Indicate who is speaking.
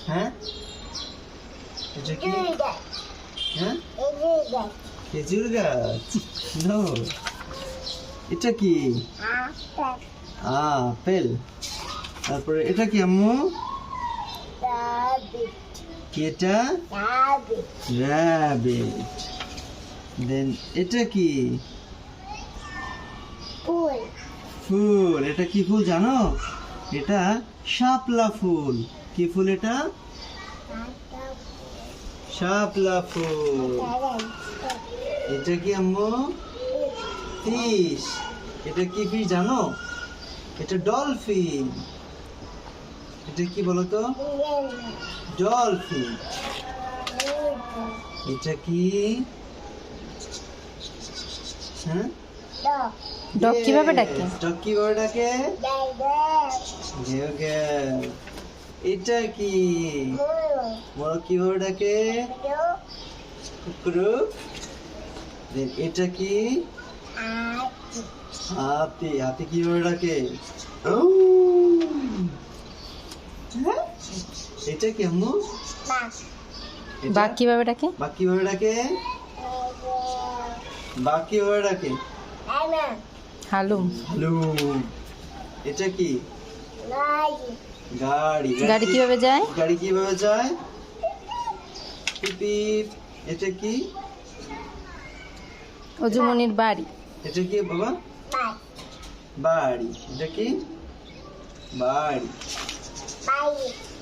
Speaker 1: হ্যাঁ এটা কি? হ্যাঁ খেজুর গাছ। নো, এটা কি? আপেল। তারপরে এটা কি আম্মু? কি এটা? র‍্যাবিট। দেন এটা কি? ফুল। এটা কি ফুল জানো? এটা শাপলা ফুল। কি ফুল এটা? শাপলা ফুল। এটা কি আম্মু? ফিশ। এটা কি ফিশ জানো? এটা ডলফিন। এটা কি বলো তো? ডলফিন। এটা কি? হ্যাঁ,
Speaker 2: ডগ কিভাবে ডাকে?
Speaker 1: ডগ কিভাবে ডাকে? এটা কি? মোরগ কিভাবে ডাকে? কুকুরু। এটা কি? হাতি। হাতি কিভাবে ডাকে? এটা কি আম্মু?
Speaker 2: বাঘ কিভাবে ডাকে?
Speaker 1: বাঘ কিভাবে ডাকে? বাঘ কিভাবে ডাকে?
Speaker 2: হালুম।
Speaker 1: হ্যালো। এটা কি? গাড়ি।
Speaker 2: গাড়ি কিভাবে যায়?
Speaker 1: গাড়ি কিভাবে যায়? পিপ পিপ। এটা কি?
Speaker 2: অজুমনির বাড়ি।
Speaker 1: এটা কি বাবা? বাড়ি। এটা কি? বাড়ি।